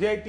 JIT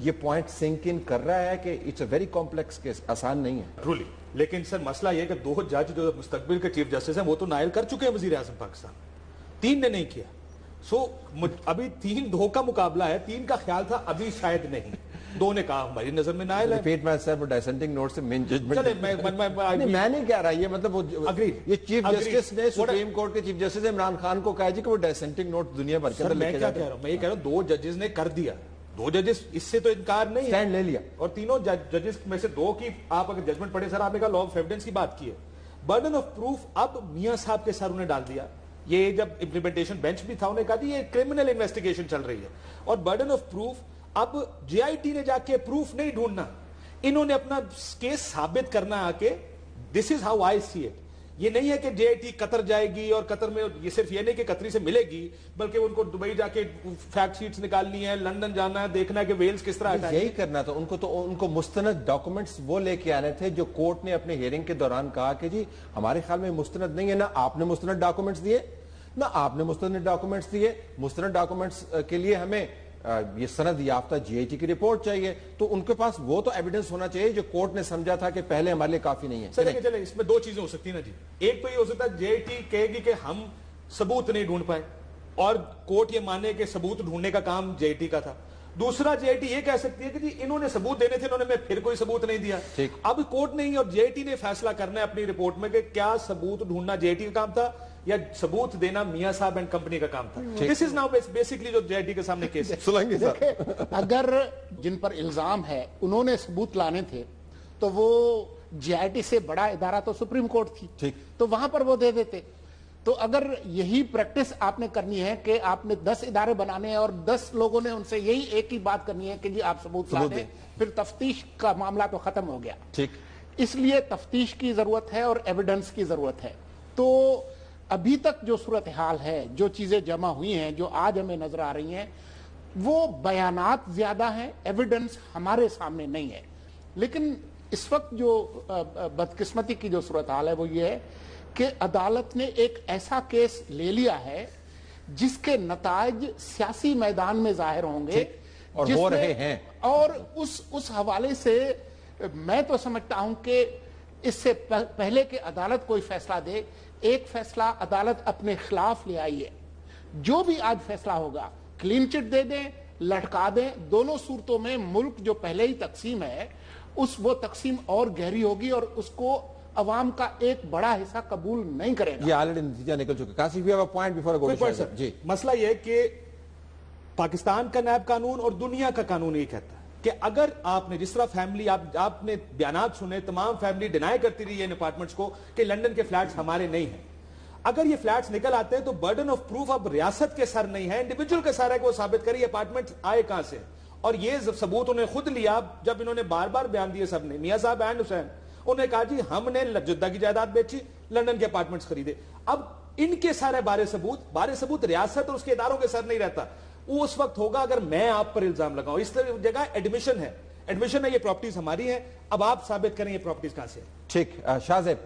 یہ point sink ان کر رہا ہے کہ it's a very complex case, آسان نہیں ہے ٹرولی. لیکن سر مسئلہ یہ کہ 2 جج جو مستقبل کے چیف جسٹس ہیں وہ تو نائل کر چکے ہیں وزیر اعظم پاکستان, 3 نے نہیں کیا. سو ابھی 3-2 کا مقابلہ ہے, 3 کا خیال تھا ابھی شاید نہیں, 2 نے کہا ہماری نظر میں نائل ہے. Repeat my self, dissenting note سے مین ججمنٹ. چلے میں نہیں کہہ رہا, یہ مطلب یہ چیف جسٹس نے سپریم کورٹ کے چیف جسٹس عمران خان کو کہا جی کہ وہ ڈسینٹنگ نوٹ دنیا بھر کے اندر لکھے جاتے ہیں. میں کیا کہہ رہا ہوں, میں یہ کہہ رہا ہوں 2 ججز نے کر دیا, 2 ججز اس سے تو انکار نہیں ہے, سٹینڈ لے لیا. اور تینوں ججز میں سے 2 کی آپ اگر ججمنٹ پڑھیں سر, آپ نے کہا لا آف ایویڈنس کی بات کی ہے. برڈن آف پروف اب میاں صاحب کے سر انہیں ڈال دیا. یہ جب امپلیمنٹیشن بینچ بھی تھا انہیں کہا جی یہ کرمنل انویسٹیگیشن چل رہی ہے, اور برڈن آف پروف اب جے آئی ٹی نے جا کے پروف نہیں ڈھونڈنا, انہوں نے اپنا کیس ثابت کرنا آ کے. This is how I see it. یہ نہیں ہے کہ جے آئی ٹی قطر جائے گی اور قطر میں یہ صرف یہ نہیں کہ قطری سے ملے گی, بلکہ ان کو دبئی جا کے فیکٹ شیٹس نکالنی ہے, لندن جانا ہے, دیکھنا ہے کہ ویلز کس طرح ہٹائے. یہی کرنا تھا ان کو مستند ڈاکومنٹس وہ لے کے آنے تھے جو کورٹ نے اپنے ہیئرنگ کے دوران کہا کہ جی ہمارے خیال میں مستند نہیں ہے. نہ آپ نے مستند ڈاکومنٹس دیے, نہ آپ نے مستند ڈاکومنٹس دیے. مستند ڈاکومنٹس کے لیے ہمیں یہ سند یافتہ جی آئی ٹی کی رپورٹ چاہیے, تو ان کے پاس وہ تو ایویڈنس ہونا چاہیے جو کورٹ نے سمجھا تھا کہ پہلے ہمارے لیے کافی نہیں ہے. چلے اس میں 2 چیزیں ہو سکتی ہیں نا جی. ایک تو یہ ہو سکتا ہے جے آئی ٹی کہے گی کہ ہم ثبوت نہیں ڈھونڈ پائے, اور کورٹ یہ مانے کہ ثبوت ڈھونڈنے کا کام جے آئی ٹی کا تھا. دوسرا جے آئی ٹی یہ کہہ سکتی ہے کہ جی انہوں نے ثبوت دینے تھے, انہوں نے پھر کوئی ثبوت نہیں دیا. اب کورٹ نہیں اور جے آئی ٹی نے فیصلہ کرنا ہے اپنی رپورٹ میں کہ کیا ثبوت ڈھونڈنا جے آئی ٹی کا کام تھا یا ثبوت دینا میاں صاحب اینڈ کمپنی کا کام تھا. دس از ناؤ بیسکلی جو جے آئی ٹی کے سامنے کیس ہے. اگر جن پر الزام ہے انہوں نے ثبوت لانے تھے تو وہ جے آئی ٹی سے بڑا ادارہ تو سپریم کورٹ تھی, تو وہاں پر وہ دے دیتے. تو اگر یہی پریکٹس آپ نے کرنی ہے کہ آپ نے 10 ادارے بنانے ہیں اور 10 لوگوں نے ان سے یہی ایک ہی بات کرنی ہے کہ جی آپ ثبوت لا دیں, پھر تفتیش کا معاملہ تو ختم ہو گیا. اس لیے تفتیش کی ضرورت ہے اور ایویڈنس کی ضرورت ہے. تو ابھی تک جو صورتحال ہے, جو چیزیں جمع ہوئی ہیں, جو آج ہمیں نظر آ رہی ہیں, وہ بیانات زیادہ ہیں, ایویڈنس ہمارے سامنے نہیں ہے. لیکن اس وقت جو بدقسمتی کی جو صورتحال ہے وہ یہ ہے کہ عدالت نے ایک ایسا کیس لے لیا ہے جس کے نتائج سیاسی میدان میں ظاہر ہوں گے اور ہو رہے ہیں, اور اس حوالے سے میں تو سمجھتا ہوں کہ اس سے پہلے کہ عدالت کوئی فیصلہ دے, ایک فیصلہ عدالت اپنے خلاف لے آئی ہے. جو بھی آج فیصلہ ہوگا کلین چٹ دے دیں, لٹکا دیں, دونوں صورتوں میں ملک جو پہلے ہی تقسیم ہے وہ تقسیم اور گہری ہوگی اور اس کو عوام کا ایک بڑا حصہ قبول نہیں کرے گا. یہ آلریڈی نتیجہ نکل چکا. کاسف بھی پوائنٹ بیفور جی. مسئلہ یہ کہ پاکستان کا نیب قانون اور دنیا کا قانون یہ کہتا ہے کہ اگر آپ نے جس طرح فیملی آپ نے بیانات سنے, تمام فیملی ڈینائی کرتی رہی ہے ان اپارٹمنٹس کو کہ لندن کے فلیٹس ہمارے نہیں ہیں. اگر یہ فلیٹس نکل آتے ہیں تو برڈن آف پروف اب ریاست کے سر نہیں ہے, انڈیویجول کے سر ہے کہ وہ ثابت کرے یہ اپارٹمنٹ آئے کہاں سے. اور یہ ثبوت انہیں خود لیا جب انہوں نے بار بار بیان دیے سب نے, میاں صاحب اینڈ حسین, انہوں نے کہا جی ہم نے جدہ کی جائیداد بیچی, لندن کے اپارٹمنٹس خریدے. اب ان کے سارے بارے ثبوت ریاست اور اس کے اداروں کے سر نہیں رہتا. وہ اس وقت ہوگا اگر میں آپ پر الزام لگاؤں. اس جگہ ایڈمیشن ہے یہ پراپرٹیز ہماری ہیں, اب آپ ثابت کریں یہ پراپرٹیز کہاں سے. ٹھیک, شاہ زیب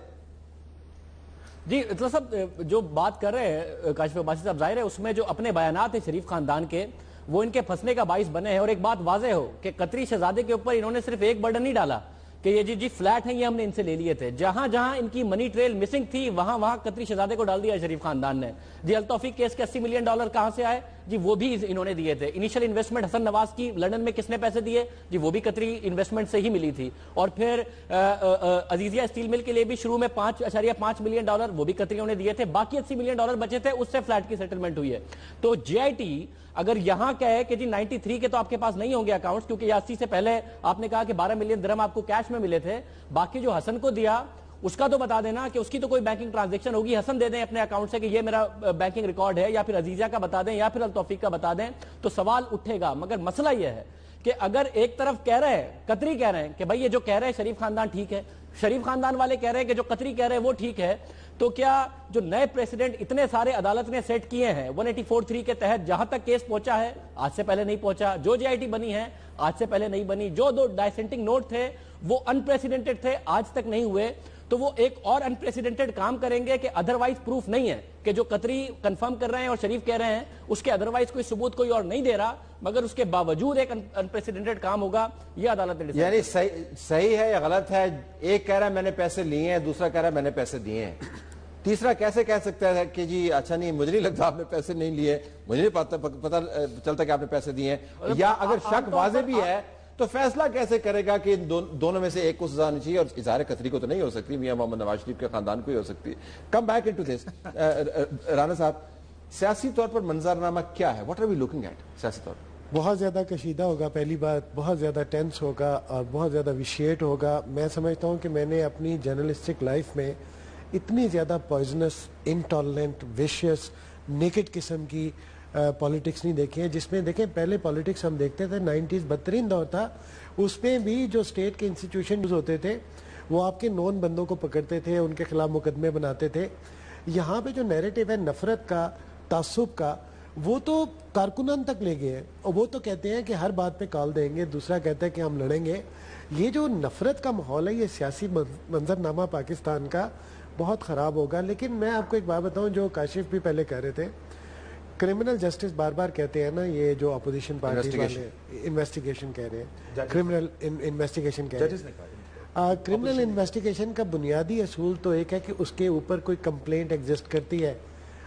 جی. اطلاع صاحب جو بات کر رہے ہیں کاشف عباسی صاحب, ظاہر ہے اس میں جو اپنے بیانات ہیں شریف خاندان کے وہ ان کے پھنسنے کا باعث بنے ہیں. اور ایک بات واضح ہو کہ قطری شہزادے کے اوپر انہوں نے صرف ایک برڈن نہیں ڈالا کہ یہ جی فلیٹ ہیں یہ ہم نے ان سے لے لیے تھے. جہاں جہاں ان کی منی ٹریل مسنگ تھی وہاں قطری شہزادے کو ڈال دیا شریف خاندان نے. جی التوفیق کیس کے $80 ملین کہاں سے آئے؟ جی وہ بھی انہوں نے دیے تھے. انیشل انویسٹمنٹ حسن نواز کی لندن میں کس نے پیسے دیے؟ جی وہ بھی قطری انویسٹمنٹ سے ہی ملی تھی. اور پھر عزیزیہ اسٹیل مل کے لیے بھی شروع میں $5.5 ملین وہ بھی قطریوں نے دیے تھے. باقی $80 ملین بچے تھے, اس سے فلیٹ کی سیٹلمنٹ ہوئی ہے. تو جے آئی ٹی اگر یہاں کہے کہ جی 93 کے تو آپ کے پاس نہیں ہوں گے اکاؤنٹس, کیونکہ 80 سے پہلے آپ نے کہا کہ 12 ملین درہم آپ کو کیش میں ملے تھے, باقی جو حسن کو دیا اس کا تو بتا دینا کہ اس کی تو کوئی بینکنگ ٹرانزیکشن ہوگی, حسن دے دیں اپنے اکاؤنٹ سے کہ یہ میرا بینکنگ ریکارڈ ہے, یا پھر عزیزہ کا بتا دیں, یا پھر التوفیق کا بتا دیں, تو سوال اٹھے گا. مگر مسئلہ یہ ہے کہ اگر ایک طرف کہہ رہے ہیں قطری کہہ رہے ہیں کہ بھائی یہ جو کہہ رہے ہیں شریف خاندان ٹھیک ہے, شریف خاندان والے کہہ رہے ہیں کہ جو قطری کہہ رہے ہیں وہ ٹھیک ہے, تو کیا جو نئے پریسیڈنٹ اتنے سارے عدالت نے سیٹ کیے ہیں 184(3) کے تحت جہاں تک کیس پہنچا ہے آج سے پہلے نہیں پہنچا, جو جے آئی ٹی بنی ہے آج سے پہلے نہیں بنی, جو 2 ڈائسینٹنگ نوٹ تھے وہ انپریسیڈنٹڈ تھے آج تک نہیں ہوئے, تو وہ ایک اور انپریسیڈنٹڈ کام کریں گے کہ ادروائز پروف نہیں ہے کہ جو قطری کنفرم کر رہے ہیں اور شریف کہہ رہے ہیں اس کے ادروائز کوئی ثبوت کوئی اور نہیں دے رہا، مگر اس کے باوجود ایک انپریسیڈنٹڈ کام ہوگا، یہ عدالت نے یعنی صحیح ہے یا غلط ہے؟ ایک کہہ رہا ہے میں نے پیسے لیے ہیں، دوسرا کہہ رہا ہے میں نے پیسے دیے ہیں، تیسرا کیسے کہہ سکتا ہے کہ جی اچھا نہیں مجھے نہیں لگتا آپ نے پیسے نہیں لیے، مجھے نہیں پتہ چلتا کہ آپ نے پیسے دیے ہیں، یا اگر شک واضح بھی ہے تو فیصلہ کیسے کرے گا کہ دونوں میں سے ایک کو سزا ہونی چاہیے؟ اور اظہار قطری کو تو نہیں ہو سکتی، میاں محمد نواز شریف کے خاندان کو ہی ہو سکتی ہے. Come back into this. Rana صاحب، سیاسی طور پر منظرنامہ کیا ہے؟ What are we looking at سیاسی طور پر؟ بہت زیادہ کشیدہ ہوگا، پہلی بات بہت زیادہ ٹینس ہوگا اور بہت زیادہ ویشیٹ ہوگا. میں سمجھتا ہوں کہ میں نے اپنی جرنلسٹک لائف میں اتنی زیادہ پوائزنس، انٹالرنٹ، ویشیس، نیکڈ قسم کی پالیٹکس نہیں دیکھی ہے، جس میں دیکھیں پہلے پالیٹکس ہم دیکھتے تھے 90s بدترین دور تھا، اس میں بھی جو اسٹیٹ کے انسٹیٹیوشن ہوتے تھے وہ آپ کے نون بندوں کو پکڑتے تھے، ان کے خلاف مقدمے بناتے تھے. یہاں پہ جو نیریٹو ہے نفرت کا، تعصب کا، وہ تو کارکنان تک لے گئے ہیں، اور وہ تو کہتے ہیں کہ ہر بات پہ کال دیں گے، دوسرا کہتا ہے کہ ہم لڑیں گے. یہ جو نفرت کا ماحول ہے، یہ سیاسی منظرنامہ پاکستان کا بہت خراب ہوگا. لیکن میں آپ کو ایک بات بتاؤں جو کاشف بھی پہلے کہہ رہے تھے، کرمنل جسٹس بار بار کہتے ہیں نا، یہ جو اپوزیشن پارٹی والے انویسٹیگیشن کہہ رہے ہیں، کرمنل انویسٹیگیشن کہہ رہے ہیں. کرمنل انویسٹیگیشن کا بنیادی اصول تو ایک ہے کہ اس کے اوپر کوئی کمپلینٹ ایگزسٹ کرتی ہے.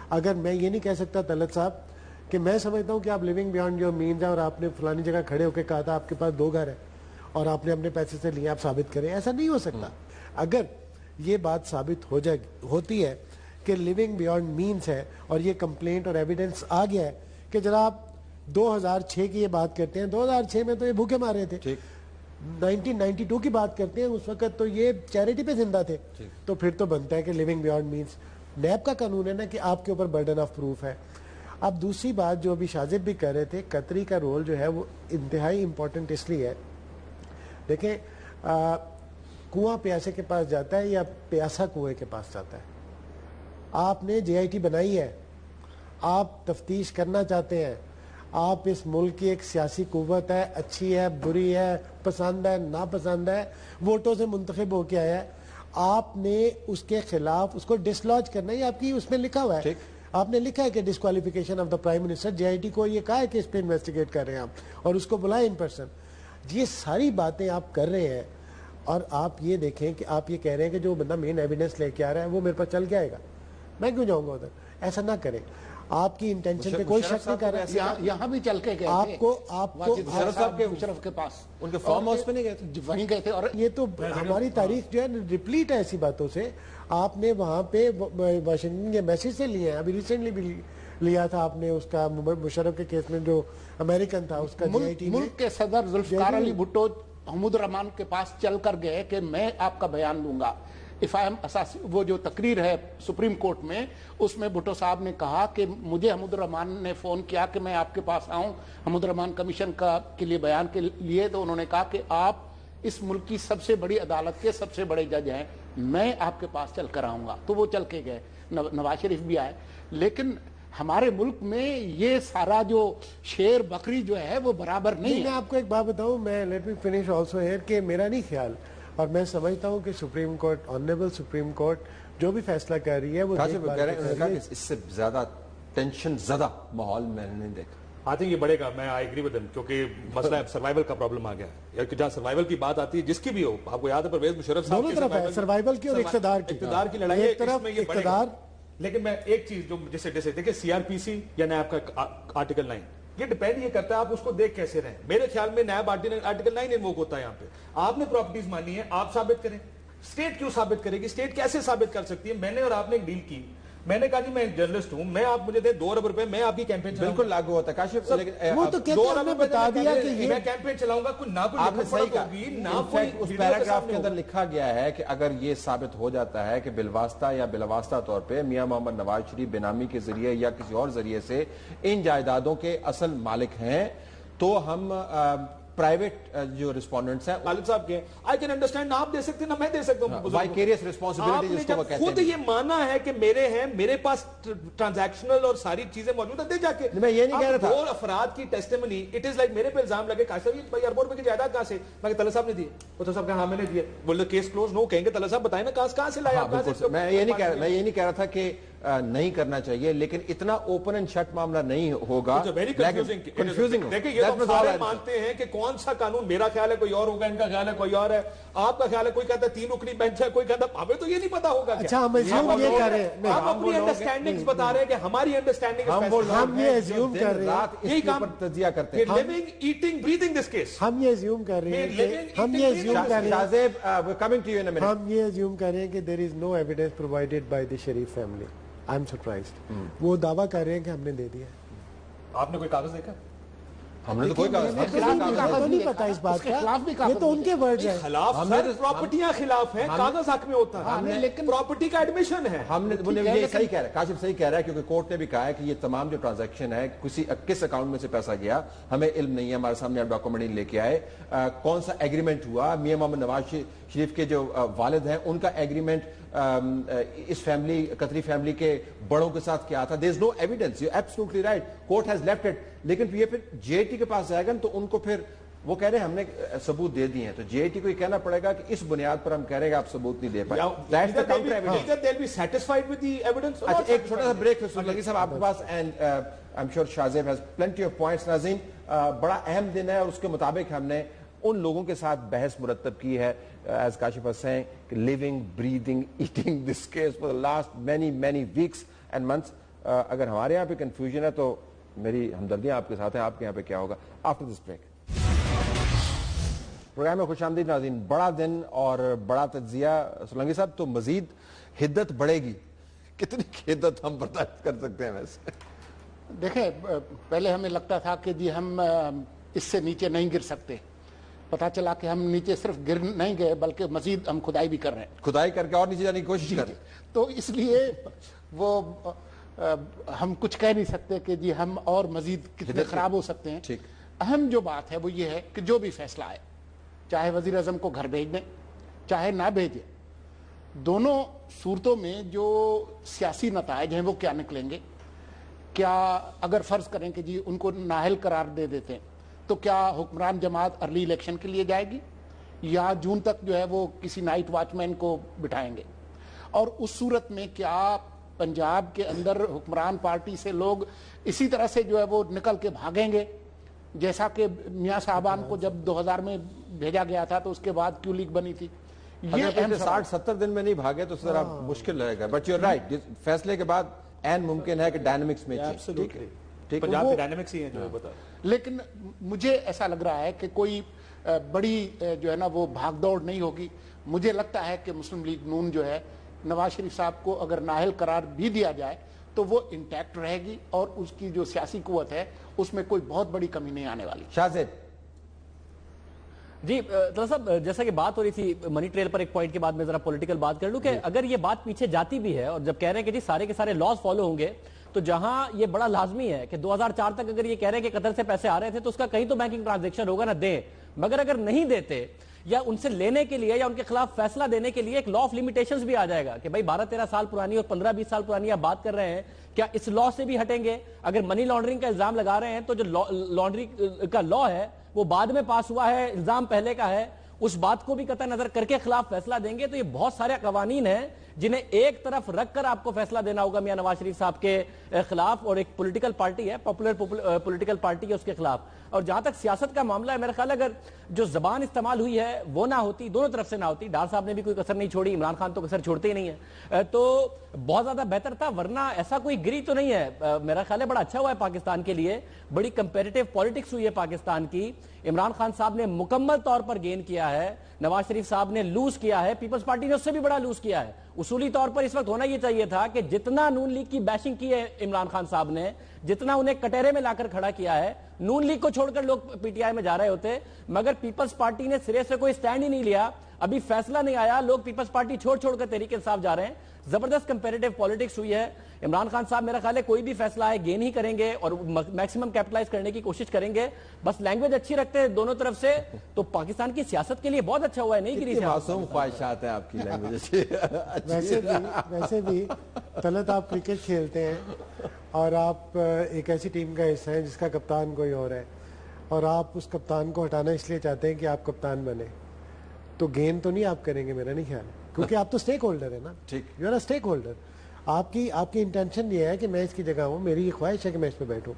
اگر میں یہ نہیں کہہ سکتا طلعت صاحب کہ میں سمجھتا ہوں کہ آپ لیونگ بیانڈ جو مینز ہے اور آپ نے فلانی جگہ کھڑے ہو کے کہا تھا آپ کے پاس 2 گھر ہے اور آپ نے اپنے پیسے سے لیے، آپ ثابت کریں، ایسا نہیں ہو سکتا. اگر یہ بات ثابت ہوتی ہے کہ لیونگ بیانڈ مینز ہے اور یہ کمپلینٹ اور ایویڈنس آ گیا ہے کہ جناب 2006 کی یہ بات کرتے ہیں، 2006 میں تو یہ بھوکے مارے تھے، 1992 کی بات کرتے ہیں، اس وقت تو یہ چیریٹی پہ زندہ تھے، تو پھر تو بنتا ہے کہ لیونگ بیانڈ مینز. نیب کا قانون ہے نا کہ آپ کے اوپر برڈن آف پروف ہے. اب دوسری بات جو ابھی شاذب بھی کر رہے تھے، قطری کا رول جو ہے وہ انتہائی امپورٹنٹ اس لیے ہے. دیکھیں کنواں پیاسے کے پاس جاتا ہے یا پیاسا کنویں کے پاس جاتا ہے؟ آپ نے جے آئی ٹی بنائی ہے، آپ تفتیش کرنا چاہتے ہیں، آپ اس ملک کی ایک سیاسی قوت ہے، اچھی ہے، بری ہے، پسند ہے، ناپسند ہے، ووٹوں سے منتخب ہو کے آیا ہے، آپ نے اس کے خلاف اس کو ڈسلوج کرنا ہے. آپ کی اس میں لکھا ہوا ہے، آپ نے لکھا ہے کہ disqualification of the prime minister. J I T کو یہ کہا ہے کہ اس پہ انویسٹیگیٹ کر رہے ہیں آپ، اور اس کو بلائیں ان پرسن. یہ ساری باتیں آپ کر رہے ہیں، اور آپ یہ دیکھیں کہ آپ یہ کہہ رہے ہیں کہ جو بندہ مین ایویڈنس لے کے آ رہا ہے وہ میرے پاس چل کے آئے گا، میں کیوں جاؤں گا ادھر؟ ایسا نہ کریں. آپ کی انٹینشن پہ کوئی شک نہیں کر رہا. یہاں بھی چل کے گئے تھے مشرف کے پاس، ان کے فارم ہاؤس پہ نہیں گئے تھے، وہیں گئے تھے. اور یہ تو ہماری تاریخ جو ہے ریپلیٹ ہے ایسی باتوں سے. آپ نے وہاں پہ واشنگٹن کے میسج سے لیے ہیں، ابھی ریسنٹلی بھی لیا تھا آپ نے اس کا مشرف کے کیس میں جو امریکن تھا اس کا. ملک کے صدر ذوالفقار علی بھٹو محمود الرحمان کے پاس چل کر گئے کہ میں آپ کا بیان لوں گا. اساسی وہ جو تقریر ہے سپریم کورٹ میں، اس میں بھٹو صاحب نے کہا کہ مجھے حمود الرحمان نے فون کیا کہ میں آپ کے پاس آؤں حمود الرحمان کمیشن کے لیے بیان کے لیے، تو انہوں نے کہا کہ آپ اس ملک کی سب سے بڑی عدالت کے سب سے بڑے جج ہیں، میں آپ کے پاس چل کر آؤں گا. تو وہ چل کے گئے، نواز شریف بھی آئے. لیکن ہمارے ملک میں یہ سارا جو شیر بکری جو ہے وہ برابر نہیں ہے. میں آپ کو ایک بات بتاؤں، میں let me finish also hair, کہ میرا نہیں خیال اور میں سمجھتا ہوں کہ supreme court, honourable supreme court جو بھی فیصلہ کر رہی ہے وہ اس سے زیادہ ٹینشن زدہ ماحول میں نہیں دیکھا. آئی تھنک یہ بڑھے گا. میں آئی ایگری ود ہم، کیونکہ مسئلہ سروائیول کا پرابلم آ گیا ہے. جہاں سروائیول کی بات آتی ہے جس کی بھی ہو، آپ کو یاد ہے پرویز مشرف صاحب دونوں طرف ہے، سروائیول کی اور اقتدار کی لڑائی، ایک طرف اقتدار. لیکن میں ایک چیز جو جیسے دیکھیں سی آر پی سی یا نیب کا آرٹیکل 9، یہ ڈیپینڈ یہ کرتا ہے آپ اس کو دیکھ کیسے رہیں. میرے خیال میں نیب آرٹیکل 9 انووک ہوتا ہے. یہاں پہ آپ نے پراپرٹیز مانی ہے، آپ ثابت کریں. اسٹیٹ کیوں ثابت کرے گی؟ اسٹیٹ کیسے ثابت کر سکتی ہے؟ میں نے اور آپ نے ایک ڈیل کی، میں نے کہا جی میں جرنلسٹ ہوں، میں آپ مجھے دیں 2 ارب روپے، میں آپ کی کیمپین بالکل لاگو ہوتا ہے. کاشف وہ تو کہتے ہیں بتا دیا کہ یہ میں کیمپین چلاؤں گا، کوئی نہ کوئی فرق ہوگی نہ کوئی. اس پیراگراف کے اندر لکھا گیا ہے کہ اگر یہ ثابت ہو جاتا ہے کہ بالواسطہ یا بلاواسطہ طور پہ میاں محمد نواز شریف بینامی کے ذریعے یا کسی اور ذریعے سے ان جائیدادوں کے اصل مالک ہیں، تو ہم پرائیویٹ جو ریسپونڈنٹس ہیں خالد صاحب کے آئی کین انڈرسٹینڈ، نہ آپ دے سکتے نہ میں دے سکتا ہوں. وائکیریس ریسپانسبلٹی جس کو وہ کہتے ہیں. خود یہ مانا ہے کہ میرے ہیں، میرے پاس ٹرانزیکشنل اور ساری چیزیں موجود ہیں، دے جا کے. میں یہ نہیں کہہ رہا تھا. اور افراد کی ٹیسٹیمنی اٹ از لائک میرے پہ الزام لگے کاشف بھائی ایئرپورٹ میں کی جائیداد کہاں سے؟ میں کہ طلعت صاحب نے دی. وہ صاحب کہا ہاں میں نے دیے. بولے کیس کلوز. نو کہیں گے طلعت صاحب بتائیں نا کہاں سے لایا. میں یہ نہیں کہہ رہا تھا کہ نہیں کرنا چاہیے، لیکن اتنا اوپن اینڈ شٹ معاملہ نہیں ہوگا. کنفیوزنگ. دیکھیں یہ تو سارے مانتے ہیں کہ کون سا قانون، میرا خیال ہے کوئی اور ہوگا، ان کا خیال ہے کوئی اور ہے، آپ کا خیال ہے کوئی کہتا ہے 3 رکنی بینچ ہے، کوئی کہتا ہے ہمیں تو یہ نہیں پتا ہوگا. اچھا ہم ایزیوم یہ کر رہے ہیں، ہم اپنی انڈرسٹینڈنگز بتا رہے ہیں کہ ہماری انڈرسٹینڈنگ ہم یہ ایزیوم کر رہے ہیں، یہی کام تجزیہ کرتے ہیں. Living eating breathing this case. ہم یہ ایزیوم کر رہے ہیں، ہم یہ ایزیوم کر رہے ہیں، Shahzeb coming to you in a minute. ہم یہ ایزیوم کر رہے ہیں کہ there is no evidence provided by the Sharif family. I am surprised. وہ دعویٰ کر رہے ہیں کہ ہم نے دے دیا. آپ نے کوئی کاغذ دیکھا؟ ہم نے تو کوئی کاغذ نہیں پتا اس بات کا، یہ تو ان کے ورڈز ہیں. خلاف پراپرٹیاں خلاف ہیں، کاغذ حق میں ہوتا ہے، لیکن پراپرٹی کا ایڈمیشن ہے. ہم نے یہ صحیح کہہ رہا ہے، کاشف صحیح کہہ رہا ہے، کیونکہ کورٹ نے بھی کہا ہے کہ یہ تمام جو ٹرانزیکشن ہے کس اکاؤنٹ میں سے پیسہ گیا ہمیں علم نہیں ہے، ہمارے سامنے آپ ڈاکومنٹ لے کے آئے. کون سا ایگریمنٹ ہوا، میاں محمد نواز شریف کے جو والد ہیں ان کا ایگریمنٹ اس فیملی قطری فیملی کے بڑوں کے ساتھ کیا تھا. there is no evidence. you're absolutely right. court has left it. لیکن یہ پھر جے ٹی کے پاس جائے گا تو ان کو پھر وہ کہہ رہے ہیں ہم نے ثبوت دے دیے ہیں، تو جے ٹی کو یہ کہنا پڑے گا کہ اس بنیاد پر ہم کہہ رہے ہیں کہ آپ ثبوت نہیں دے پائے. اچھا ایک چھوٹا سا بریک لگی صاحب آپ کے پاس، and I'm sure Shahzeb has plenty of points. ناظرین بڑا اہم دن ہے اور اس کے مطابق ہم نے ان لوگوں کے ساتھ بحث مرتب کی ہے as Kashif was saying living, breathing, eating this case for the last many weeks and months. اگر ہمارے یہاں پہ کنفیوژن ہے تو میری ہمدردیاں آپ کے ساتھ ہیں. آپ کے یہاں پہ کیا ہوگا آفٹر دس بریک. پروگرام میں خوش آمدید ناظرین. بڑا دن اور بڑا تجزیہ. سولنگی صاحب تو مزید حدت بڑھے گی، کتنی حدت ہم برداشت کر سکتے ہیں ویسے؟ دیکھیں پہلے ہمیں لگتا تھا کہ جی ہم اس سے نیچے نہیں گر سکتے، پتا چلا کہ ہم نیچے صرف گر نہیں گئے بلکہ مزید ہم کھدائی بھی کر رہے ہیں، کھدائی کر کے اور نیچے جانے کی کوشش کر رہے ہیں. تو اس لیے وہ ہم کچھ کہہ نہیں سکتے کہ جی ہم اور مزید کتنے خراب ہو سکتے ہیں. اہم جو بات ہے وہ یہ ہے کہ جو بھی فیصلہ آئے، چاہے وزیر اعظم کو گھر بھیج دیں چاہے نہ بھیجیں، دونوں صورتوں میں جو سیاسی نتائج ہیں وہ کیا نکلیں گے. کیا اگر فرض کریں کہ جی ان کو نااہل قرار دے دیتے ہیں تو کیا حکمران جماعت ارلی الیکشن کے لیے جائے گی یا جون تک جو ہے وہ کسی نائٹ واچ مین کو بٹھائیں گے؟ اور اس صورت میں کیا پنجاب کے اندر حکمران پارٹی سے لوگ اسی طرح سے جو ہے وہ نکل کے بھاگیں گے جیسا کہ میاں صاحبان کو جب 2000 میں بھیجا گیا تھا تو اس کے بعد کیوں لیگ بنی تھی؟ یہ 60-70 دن میں نہیں بھاگے تو ذرا مشکل رہے گا. بٹ یو رائٹ، فیصلے کے بعد این ممکن ہے کہ ڈائنامکس میں پنجاب کے ڈائنامکس ہی ہیں جو بتا. لیکن مجھے ایسا لگ رہا ہے کہ کوئی بڑی جو ہے نا وہ بھاگ دوڑ نہیں ہوگی. مجھے لگتا ہے کہ مسلم لیگ نون جو ہے نواز شریف صاحب کو اگر نااہل قرار بھی دیا جائے تو وہ انٹیکٹ رہے گی اور اس کی جو سیاسی قوت ہے اس میں کوئی بہت بڑی کمی نہیں آنے والی. شاہزیب جی طلعت صاحب جیسا کہ بات ہو رہی تھی منی ٹریل پر، ایک پوائنٹ کے بعد میں ذرا پولیٹیکل بات کر لوں کہ اگر یہ بات پیچھے جاتی بھی ہے اور جب کہہ رہے ہیں کہ جی سارے کے سارے لاز فالو ہوں گے تو جہاں یہ بڑا لازمی ہے کہ 2004 تک اگر یہ کہہ رہے ہیں کہ قطر سے پیسے آ رہے تھے تو اس کا کہیں تو بینکنگ ٹرانزیکشن ہوگا نا، دیں. مگر اگر نہیں دیتے یا ان سے لینے کے لیے یا ان کے خلاف فیصلہ دینے کے لیے ایک لا آف لیمیٹیشنز بھی آ جائے گا کہ بھائی 12-13 سال پرانی اور 15-20 سال پرانی آپ بات کر رہے ہیں، کیا اس لا سے بھی ہٹیں گے؟ اگر منی لانڈرنگ کا الزام لگا رہے ہیں تو جو لانڈرنگ کا لا ہے وہ بعد میں پاس ہوا ہے، الزام پہلے کا ہے، اس بات کو بھی قطع نظر کر کے خلاف فیصلہ دیں گے. تو یہ بہت سارے قوانین ہیں جنہیں ایک طرف رکھ کر آپ کو فیصلہ دینا ہوگا میاں نواز شریف صاحب کے خلاف، اور ایک پولیٹیکل پارٹی ہے، پاپولر پولیٹیکل پارٹی ہے اس کے خلاف. اور جہاں تک سیاست کا معاملہ ہے، میرا خیال اگر جو زبان استعمال ہوئی ہے وہ نہ ہوتی، دونوں طرف سے نہ ہوتی، ڈار صاحب نے بھی کوئی کسر نہیں چھوڑی، عمران خان تو کسر چھوڑتے ہی نہیں ہے، تو بہت زیادہ بہتر تھا. ورنہ ایسا کوئی گری تو نہیں ہے. میرا خیال ہے بڑا اچھا ہوا ہے پاکستان کے لیے، بڑی کمپیریٹیو پالیٹکس ہوئی ہے پاکستان کی. عمران خان صاحب نے مکمل طور پر گین کیا ہے، نواز شریف صاحب نے لوز کیا ہے، پیپلز پارٹی نے اس سے بھی بڑا لوز کیا ہے. اصولی طور پر اس وقت ہونا یہ چاہیے تھا کہ جتنا نون لیگ کی بیشنگ کی ہے عمران خان صاحب نے، جتنا انہیں کٹہرے میں لا کر کھڑا کیا ہے، نون لیگ کو چھوڑ کر لوگ پی ٹی آئی میں جا رہے ہوتے، مگر پیپلز پارٹی نے سرے سے کوئی سٹینڈ ہی نہیں لیا. ابھی فیصلہ نہیں آیا, لوگ پیپلز پارٹی چھوڑ کر تحریک انصاف جا رہے ہیں, زبردست کمپیریٹیو پالیٹکس ہوئی ہے. عمران خان صاحب میرا خیال ہے کوئی بھی فیصلہ آئے گین ہی کریں گے اور میکسیمم کیپٹلائز کرنے کی کوشش کریں گے, بس لینگویج اچھی رکھتے ہیں دونوں طرف سے, تو پاکستان کی سیاست کے لیے بہت اچھا ہوا ہے. نہیں گری معصوم خواہشات ہیں آپ کی لینگویج. ویسے بھی طلعت آپ کرکٹ کھیلتے ہیں اور آپ ایک ایسی ٹیم کا حصہ ہیں جس کا کپتان کوئی اور ہے, اور آپ اس کپتان کو ہٹانا اس لیے چاہتے ہیں کہ آپ کپتان بنے, تو گین تو نہیں آپ کریں گے میرا نہیں خیال, کیونکہ آپ تو سٹیک ہولڈر ہے نا, you are a stakeholder. آپ کی انٹینشن یہ ہے کہ میں اس کی جگہ ہوں, میری یہ خواہش ہے کہ میں اس پہ بیٹھوں.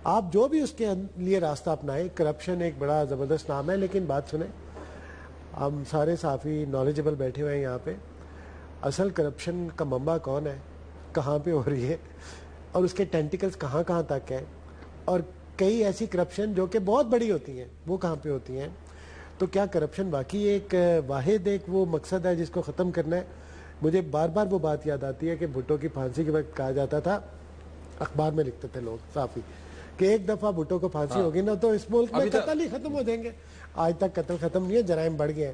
آپ جو بھی اس کے لیے راستہ اپنائیں, کرپشن ایک بڑا زبردست نام ہے, لیکن بات سنیں, ہم سارے صحافی نالجبل بیٹھے ہوئے ہیں یہاں پہ, اصل کرپشن کا منبع کون ہے, کہاں پہ ہو رہی ہے, اور اس کے ٹینٹیکلز کہاں تک ہیں, اور کئی ایسی کرپشن جو کہ بہت بڑی ہوتی ہیں وہ کہاں پہ ہوتی ہیں. تو کیا کرپشن واقعی ایک واحد ایک وہ مقصد ہے جس کو ختم کرنا ہے؟ مجھے بار بار وہ بات یاد آتی ہے کہ بھٹو کی پھانسی کے وقت کہا جاتا تھا, اخبار میں لکھتے تھے لوگ صحافی, کہ ایک دفعہ بھٹو کو پھانسی ہوگی نا تو اس ملک میں قتل ہی ختم ہو جائیں گے. آج تک قتل ختم نہیں ہے, جرائم بڑھ گئے ہیں.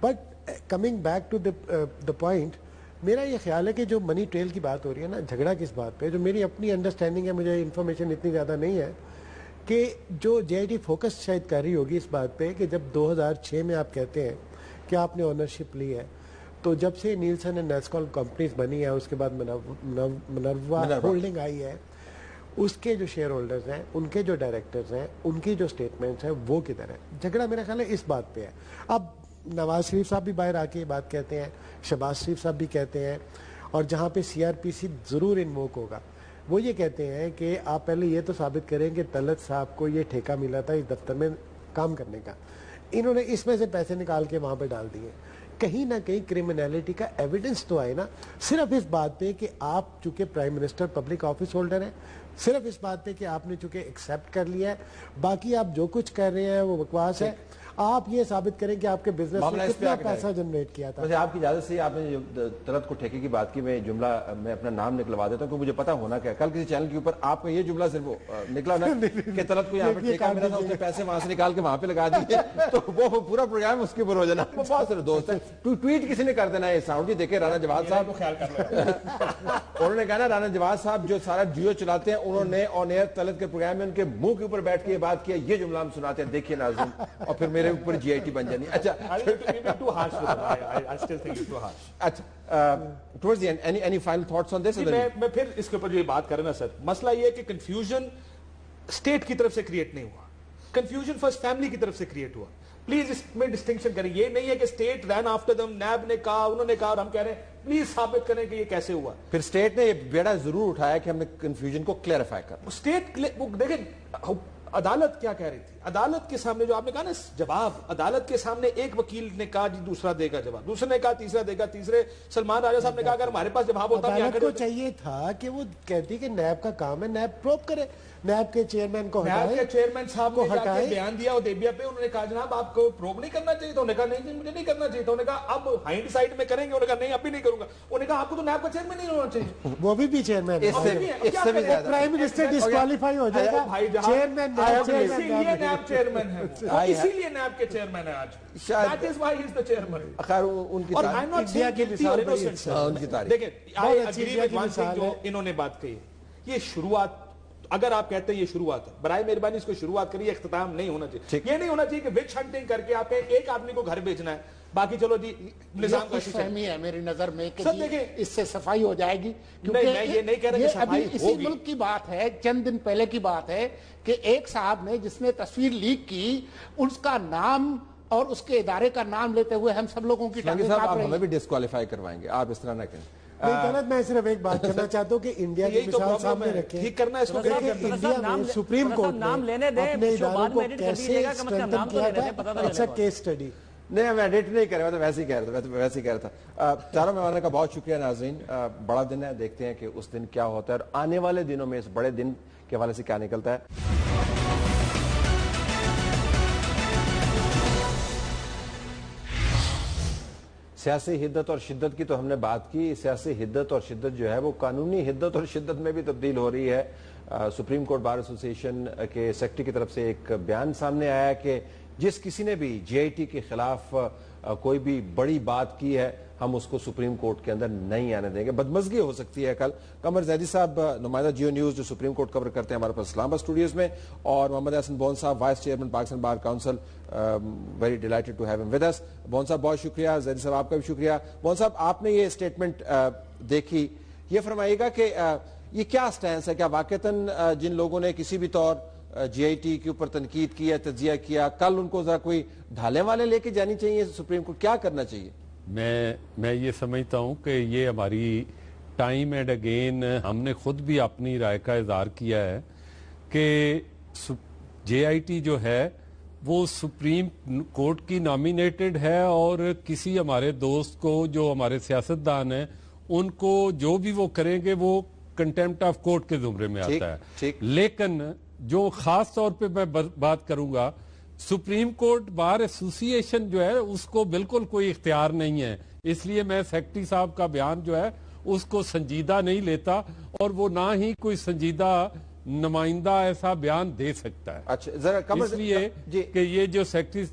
But coming back to the point, میرا یہ خیال ہے کہ جو منی ٹریل کی بات ہو رہی ہے نا, جھگڑا کس بات پہ, جو میری اپنی انڈرسٹینڈنگ ہے, مجھے انفارمیشن اتنی زیادہ نہیں ہے, کہ جو جے آئی ٹی فوکس شاید کر رہی ہوگی اس بات پہ کہ جب 2006 میں آپ کہتے ہیں کہ آپ نے اونرشپ لی ہے, تو جب سے نیلسن اینڈ نیسکال کمپنیز بنی ہے, اس کے بعد منروا ہولڈنگ آئی ہے, اس کے جو شیئر ہولڈرز ہیں, ان کے جو ڈائریکٹرز ہیں, ان کی جو سٹیٹمنٹس ہیں, وہ کدھر ہے؟ جھگڑا میرا خیال ہے اس بات پہ ہے. اب نواز شریف صاحب بھی باہر آ کے یہ بات کہتے ہیں, شہباز شریف صاحب بھی کہتے ہیں, اور جہاں پہ سی آر پی سی ضرور انووک ہوگا, وہ یہ کہتے ہیں کہ آپ پہلے یہ تو ثابت کریں کہ طلعت صاحب کو یہ ٹھیکہ ملا تھا اس دفتر میں کام کرنے کا, انہوں نے اس میں سے پیسے نکال کے وہاں پہ ڈال دیے. کہیں نہ کہیں کرمنالٹی کا ایویڈنس تو آئے نا, صرف اس بات پہ کہ آپ چونکہ prime minister public office holder ہیں, صرف اس بات پہ کہ آپ نے چونکہ ایکسیپٹ کر لیا ہے, باقی آپ جو کچھ کر رہے ہیں وہ بکواس ہے. آپ یہ ثابت کریں کہ آپ کے بزنس میں کتنا پیسہ جنریٹ کیا تھا. ویسے آپ کی اجازت سے آپ نے جو طلعت کو ٹھیکے کی بات کی, میں جملہ میں اپنا نام نکلوا دیتا ہوں کہ مجھے پتا ہونا کیا, کل کسی چینل کے اوپر آپ کا یہ جملہ صرف نکلا نا کہ طلعت کو یہاں پہ ٹھیکہ ملا تھا, اس نے پیسے وہاں سے نکال کے وہاں پہ لگا دیے, تو وہ پورا پروگرام اس کے اوپر ہو جانا. بہت سارے دوست ہیں, ٹویٹ کسی نے کر دینا ہے ساؤنڈ, جی دیکھیں رانا جواد صاحب کو خیال کر لو, انہوں نے کہا نا رانا جواد صاحب جو سارا جیو چلاتے ہیں, انہوں نے آن ایئر طلعت کے پروگرام میں ان کے منہ کے اوپر بیٹھ کے یہ بات کیا, یہ جملہ ہم سناتے ہیں, دیکھیے ناظرین, اور پھر میرے اوپر جی آئی ٹی بن جانی. اچھا towards the end, any final thoughts on this? میں پھر اس کے اوپر جو یہ بات کریں نا سر, مسئلہ یہ ہے کہ کنفیوژن اسٹیٹ کی طرف سے کریٹ نہیں ہوا, کنفیوژن فرسٹ فیملی کی طرف سے کریٹ ہوا. پلیز اس میں ڈسٹنکشن کریں, یہ نہیں ہے کہ اسٹیٹ رین آفٹر دم, نیب نے کہا, انہوں نے کہا, اور ہم کہہ رہے ہیں پلیز ثابت کریں کہ یہ کیسے ہوا. پھر اسٹیٹ نے یہ بیڑا ضرور اٹھایا کہ ہم نے کنفیوژن کو کلیریفائی کرنا. اسٹیٹ دیکھیں عدالت کیا کہہ رہی تھی, عدالت کے سامنے جو آپ نے کہا نا جواب, عدالت کے سامنے ایک وکیل نے کہا جی دوسرا دے گا جواب, دوسرے نے کہا تیسرا دے گا, تیسرے سلمان راجہ صاحب نے کہا اگر ہمارے پاس جواب ہوتا. عدالت کو چاہیے تھا کہ وہ کہتی کہ نیب کا کام ہے, نیب پروب کرے, نیب کے چیئرمین کو ہٹائے, نیب کے چیئرمین صاحب نے جا کے بیان دیا ادیبیہ پہ, انہوں نے کہا جناب آپ کو پروب نہیں کرنا چاہیے, تو انہوں نے کہا نہیں مجھے نہیں کرنا چاہیے, تو انہوں نے کہا اب ہائنڈ سائڈ میں کریں گے, انہوں نے کہا نہیں اب بھی نہیں کروں گا, انہوں نے کہا آپ کو تو نیب کا چیئرمین نہیں ہونا چاہیے. وہ بھی چیئرمین ہے, اس سے بھی زیادہ پرائم منسٹر ڈسکوالیفائی ہو جائے گا, چیئرمین نیب چیئرمین ہے, اسی لیے نیب کے چیئرمین ہے آج. That is why he is the chairman. ان کی دیکھیں I agree with one thing جو انہوں نے بات کہی, یہ شروعات, اگر آپ کہتے ہیں یہ شروعات ہے, برائے مہربانی اس کو شروعات کریے, اختتام نہیں ہونا چاہیے. یہ نہیں ہونا چاہیے کہ وچ ہنٹنگ کر کے آپ ایک آدمی کو گھر بیچنا ہے, باقی چلو جی نظام کا فہمی ہے میری نظر میں کہ اس سے صفائی ہو جائے گی. میں یہ نہیں کہہ رہا کہ صفائی ہوگی. اسی ملک کی بات ہے, چند دن پہلے کی بات ہے کہ ایک صاحب نے جس نے تصویر لیک کی, اس کا نام اور اس کے ادارے کا نام لیتے ہوئے ہم سب لوگوں کی ٹانگیں کاٹ رہے ہیں. آپ ہمیں بھی ڈسکوالیفائی کروائیں گے, آپ اس طرح نہ کریں. میں صرف ایک بات کرنا چاہتا ہوں کہ انڈیا کی مثال سامنے رکھیں, انڈیا میں سپریم کورٹ نے اپنے اداروں کو کیسے اسٹرینتھن کیا تھا, اٹس اے کیس اسٹڈی. نہیں ہم ایڈٹ نہیں کر رہے, میں ویسے ہی کہہ رہا تھا. چاروں مہمانوں کا بہت شکریہ. ناظرین, بڑا دن ہے, دیکھتے ہیں کہ اس دن کیا ہوتا ہے, اور آنے والے دنوں میں اس بڑے دن کے حوالے سے کیا نکلتا ہے. سیاسی حدت اور شدت کی تو ہم نے بات کی, سیاسی حدت اور شدت جو ہے وہ قانونی حدت اور شدت میں بھی تبدیل ہو رہی ہے. سپریم کورٹ بار ایسوسی ایشن کے سیکرٹری کی طرف سے ایک بیان سامنے آیا کہ جس کسی نے بھی جے آئی ٹی کے خلاف کوئی بھی بڑی بات کی ہے ہم اس کو سپریم کورٹ کے اندر نہیں آنے دیں گے. بدمزگی ہو سکتی ہے کل. قمر زیدی صاحب نمائندہ جیو نیوز جو سپریم کورٹ کور کرتے ہیں ہمارے پاس اسلام آباد اسٹوڈیوز میں, اور محمد احسن بون صاحب vice chairman Pakistan bar council, very delighted to have him with us. Bhoon صاحب بہت شکریہ, زیدی صاحب آپ کا بھی شکریہ. بون صاحب آپ نے یہ اسٹیٹمنٹ دیکھی, یہ فرمائیے گا کہ یہ کیا سٹینس ہے, کیا واقعتاً جن لوگوں نے کسی بھی طور جی آئی ٹی کے اوپر تنقید کی ہے, تجزیہ کیا, کل ان کو ذرا کوئی ڈھالے والے لے کے جانی چاہیے سپریم کورٹ, کیا کرنا چاہیے؟ میں یہ سمجھتا ہوں کہ یہ ہماری ٹائم اینڈ اگین ہم نے خود بھی اپنی رائے کا اظہار کیا ہے کہ جے آئی ٹی جو ہے وہ سپریم کورٹ کی نامینیٹڈ ہے, اور کسی ہمارے دوست کو جو ہمارے سیاستدان ہیں ان کو جو بھی وہ کریں گے وہ کنٹیمپٹ آف کورٹ کے زمرے میں آتا ہے. لیکن جو خاص طور پہ میں بات کروں گا, سپریم کورٹ بار ایسوسی ایشن جو ہے اس کو بالکل کوئی اختیار نہیں ہے, اس لیے میں سیکرٹری صاحب کا بیان جو ہے اس کو سنجیدہ نہیں لیتا, اور وہ نہ ہی کوئی سنجیدہ نمائندہ ایسا بیان دے سکتا ہے. اچھا اس لیے کہ یہ جو سیکرٹری,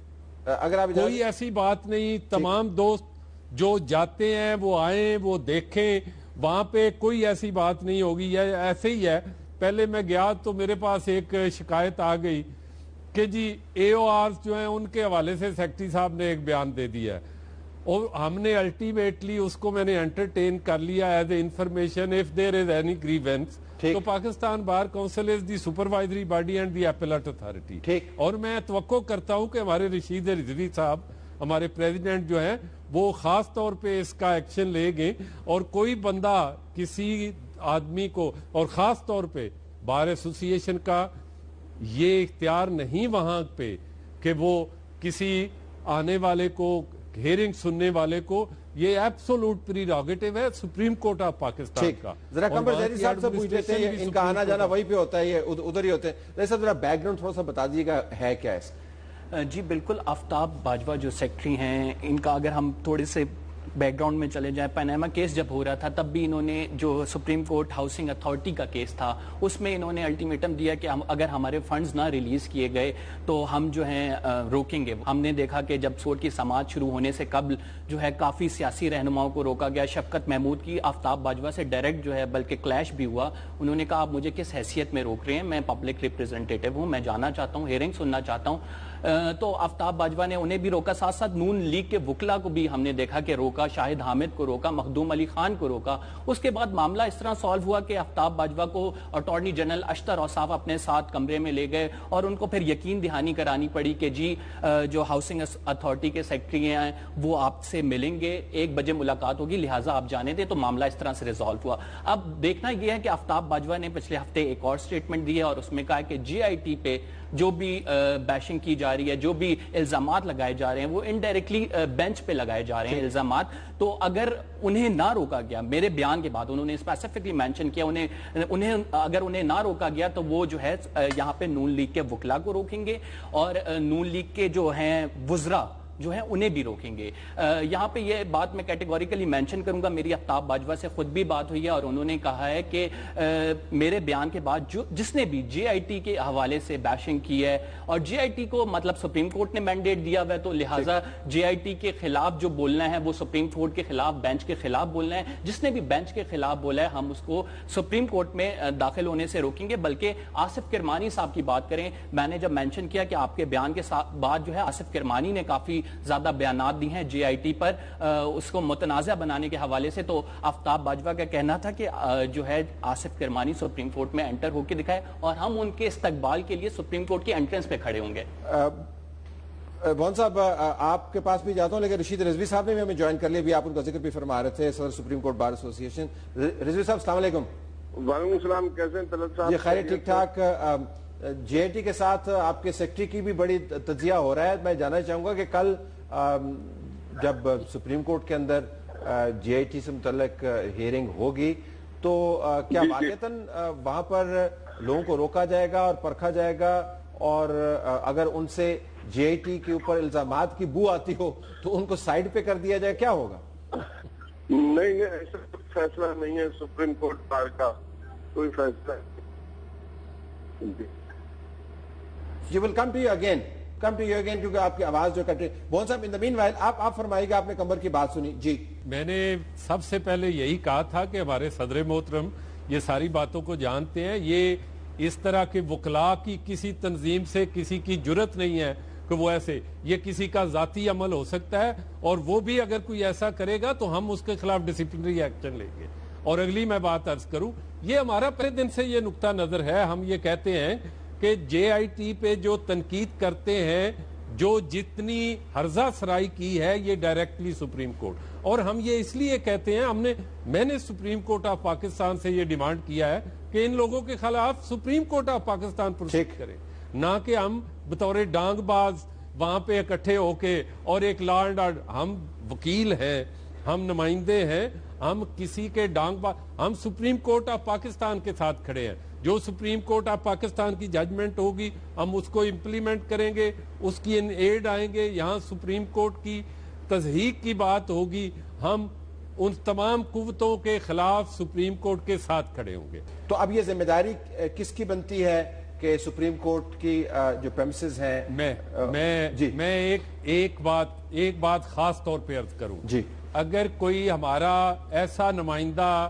اگر کوئی ایسی بات نہیں, تمام دوست جو جاتے ہیں وہ آئیں وہ دیکھیں, وہاں پہ کوئی ایسی بات نہیں ہوگی. ایسے ہی ہے, پہلے میں گیا تو میرے پاس ایک شکایت آ گئی کہ جی اے او آرز جو ہیں ان کے حوالے سے سیکرٹری صاحب نے ایک بیان دے دیا ہے, اور ہم نے الٹیمیٹلی اس کو میں نے انٹرٹین کر لیا as a information. If there is any grievance to Pakistan Bar Council is the supervisory body and the appellate authority, اور میں توقع کرتا ہوں کہ ہمارے رشید رضوی صاحب ہمارے پریزیڈنٹ جو ہیں وہ خاص طور پہ اس کا ایکشن لے گئے, اور کوئی بندہ کسی آدمی کو, اور خاص طور پہ بار ایسوسی ایشن کا یہ اختیار نہیں وہاں پہ کہ وہ کسی آنے والے کو, ہیئرنگ سننے والے کو, یہ ایبسولوٹ پریروگیٹو ہے سپریم کورٹ آف پاکستان کا. ذرا قمر زیدی صاحب سے پوچھ لیتے ہیں, ان کا آنا جانا وہی پہ ہوتا ہے, یہ ادھر ہی ہوتے ہیں. زیدی صاحب ذرا بیک گراؤنڈ تھوڑا سا بتا دیجیے گا ہے کیا اس. جی بالکل, آفتاب باجوہ جو سیکرٹری ہیں ان کا اگر ہم تھوڑے سے بیک گراؤنڈ میں چلے جائیں, پاناما کیس جب ہو رہا تھا تب بھی انہوں نے جو سپریم کورٹ ہاؤسنگ اتھارٹی کا کیس تھا اس میں انہوں نے الٹیمیٹم دیا کہ اگر ہمارے فنڈز نہ ریلیز کیے گئے تو ہم جو ہیں روکیں گے. ہم نے دیکھا کہ جب سورٹ کی سماعت شروع ہونے سے قبل جو ہے کافی سیاسی رہنماؤں کو روکا گیا. شفقت محمود کی آفتاب باجوہ سے ڈائریکٹ جو ہے بلکہ کلیش بھی ہوا. انہوں نے کہا آپ مجھے کس حیثیت میں روک رہے ہیں, میں پبلک ریپریزنٹیٹیو ہوں, میں جانا چاہتا ہوں, ہیئرنگ سننا چاہتا ہوں. تو آفتاب باجوہ نے انہیں بھی روکا, ساتھ ساتھ نون لیگ کے وکلا کو بھی ہم نے دیکھا کہ روکا, شاہد حامد کو روکا, مخدوم علی خان کو روکا. اس کے بعد معاملہ اس طرح سالو ہوا کہ آفتاب باجوہ کو اٹارنی جنرل اشتر اوصاف اپنے ساتھ کمرے میں لے گئے, اور ان کو پھر یقین دہانی کرانی پڑی کہ جی جو ہاؤسنگ اتھارٹی کے سیکرٹری ہیں وہ آپ سے ملیں گے, 1 بجے ملاقات ہوگی, لہٰذا آپ جانے دیں. تو معاملہ اس طرح سے ریزالو ہوا. اب دیکھنا یہ ہے کہ آفتاب باجوہ نے پچھلے ہفتے ایک اور سٹیٹمنٹ دی ہے, اور اس میں کہا کہ جی آئی ٹی پہ جو بھی بیشنگ کی جا رہی ہے, جو بھی الزامات لگائے جا رہے ہیں, وہ انڈائریکٹلی بینچ پہ لگائے جا رہے ہیں الزامات. تو اگر انہیں نہ روکا گیا, میرے بیان کے بعد انہوں نے اسپیسیفکلی مینشن کیا, اگر انہیں نہ روکا گیا تو وہ جو ہے یہاں پہ نون لیگ کے وکلا کو روکیں گے, اور نون لیگ کے جو ہیں وزراء جو ہیں انہیں بھی روکیں گے. یہاں پہ یہ بات میں کیٹیگوریکلی مینشن کروں گا, میری آفتاب باجوہ سے خود بھی بات ہوئی ہے, اور انہوں نے کہا ہے کہ میرے بیان کے بعد جس نے بھی جے آئی ٹی کے حوالے سے بیشنگ کی ہے, اور جے آئی ٹی کو مطلب سپریم کورٹ نے مینڈیٹ دیا ہوا ہے, تو لہٰذا جے آئی ٹی کے خلاف جو بولنا ہے وہ سپریم کورٹ کے خلاف, بینچ کے خلاف بولنا ہے. جس نے بھی بینچ کے خلاف بولا ہے ہم اس کو سپریم کورٹ میں داخل ہونے سے روکیں گے. بلکہ آصف کرمانی صاحب کی بات کریں, میں نے جب مینشن کیا کہ آپ کے بیان کے بعد جو ہے آصف کرمانی نے کافی زیادہ بیانات دی ہیں جے آئی ٹی پر اس کو متنازع بنانے کے حوالے سے, تو آفتاب باجوہ کا کہنا تھا کہ جو ہے آصف کرمانی سپریم کورٹ میں انٹر ہو کے دکھائے, اور ہم ان کے استقبال کے لیے سپریم کورٹ کی انٹرنس پہ کھڑے ہوں گے. بون صاحب آپ کے پاس بھی جاتا ہوں, لیکن رشید رضوی صاحب نے بھی ہمیں جوائن کر لیا, بھی آپ ان کا ذکر بھی فرما رہے تھے, صدر سپریم کورٹ بار ایسوسی ایشن. رضوی صاحب السلام علیکم. وعلیکم السلام, کیسے ہیں طلعت صاحب؟ جی خیر ٹھیک ٹھاک. جے آئی ٹی کے ساتھ آپ کے سیکرٹری کی بھی بڑی تجزیہ ہو رہا ہے. میں جاننا چاہوں گا کہ کل جب سپریم کورٹ کے اندر جے آئی ٹی سے متعلق ہیئرنگ ہوگی تو کیا واقعتاً وہاں پر لوگوں کو روکا جائے گا اور پرکھا جائے گا, اور اگر ان سے جے آئی ٹی کے اوپر الزامات کی بو آتی ہو تو ان کو سائیڈ پہ کر دیا جائے, کیا ہوگا؟ نہیں, ایسا فیصلہ نہیں ہے سپریم کورٹ بار کا, کوئی فیصلہ. You will come to you again. Come to you again کیونکہ آپ کی آواز جو کٹ رہی. بون صاحب ان دا مین وائل آپ فرمائیے گا, آپ نے قمر کی بات سنی. جی میں نے سب سے پہلے یہی کہا تھا کہ ہمارے صدر محترم یہ ساری باتوں کو جانتے ہیں. یہ اس طرح کے وکلاء کی کسی تنظیم سے کسی کی جرت نہیں ہے کہ وہ ایسے, یہ کسی کا ذاتی عمل ہو سکتا ہے اور وہ بھی اگر کوئی ایسا کرے گا تو ہم اس کے خلاف ڈسپلنری ایکشن لیں گے. اور اگلی میں بات عرض کروں, یہ ہمارا پہلے دن سے یہ نقطہ نظر ہے. ہم یہ کہتے ہیں کہ جے آئی ٹی پہ جو تنقید کرتے ہیں, جو جتنی ہرزہ سرائی کی ہے یہ ڈائریکٹلی سپریم کورٹ, اور ہم یہ اس لیے کہتے ہیں, میں نے سپریم کورٹ آف پاکستان سے یہ ڈیمانڈ کیا ہے کہ ان لوگوں کے خلاف supreme court of Pakistan proceed کرے, نہ کہ ہم بطور ڈانگ باز وہاں پہ اکٹھے ہو کے اور ایک لا اینڈ آرڈر. ہم وکیل ہیں, ہم نمائندے ہیں, ہم کسی کے ڈانگ باز, ہم سپریم کورٹ آف پاکستان کے ساتھ کھڑے ہیں. جو سپریم کورٹ آف پاکستان کی ججمنٹ ہوگی ہم اس کو امپلیمنٹ کریں گے, اس کی ان ایڈ آئیں گے. یہاں سپریم کورٹ کی تصحیح کی بات ہوگی, ہم ان تمام قوتوں کے خلاف سپریم کورٹ کے ساتھ کھڑے ہوں گے. تو اب یہ ذمہ داری کس کی بنتی ہے کہ سپریم کورٹ کی جو پریمیسز ہیں, میں ایک بات خاص طور پہ عرض کروں. جی اگر کوئی ہمارا ایسا نمائندہ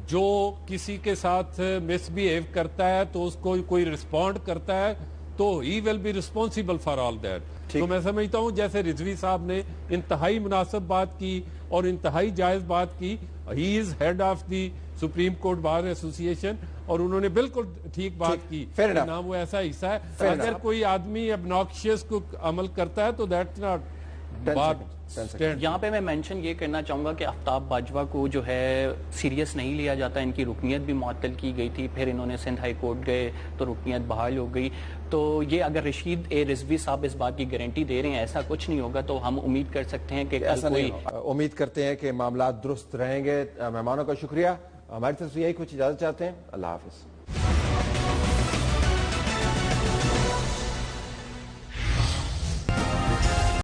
جو کسی کے ساتھ مس بیہیو کرتا ہے تو اس کو کوئی رسپونڈ کرتا ہے تو he will be responsible for all that. تو میں سمجھتا ہوں جیسے رضوی صاحب نے انتہائی مناسب بات کی اور انتہائی جائز بات کی, he is head of the Supreme Court Bar Association, اور انہوں نے بالکل ٹھیک بات کی. نہ وہ ایسا حصہ ہے, اگر کوئی آدمی ابناکشیس کو عمل کرتا ہے تو دیٹس ناٹ بات. یہاں پہ میں مینشن یہ کرنا چاہوں گا کہ آفتاب باجوہ کو جو ہے سیریس نہیں لیا جاتا. ان کی رکنیت بھی معطل کی گئی تھی, پھر انہوں نے سندھ ہائی کورٹ گئے تو رکنیت بحال ہو گئی. تو یہ اگر رشید اے رضوی صاحب اس بات کی گارنٹی دے رہے ہیں ایسا کچھ نہیں ہوگا, تو ہم امید کر سکتے ہیں کہ ایسا نہیں. امید کرتے ہیں کہ معاملات درست رہیں گے. مہمانوں کا شکریہ. ہماری طرف سے یہی کچھ اجازت چاہتے ہیں. اللہ حافظ.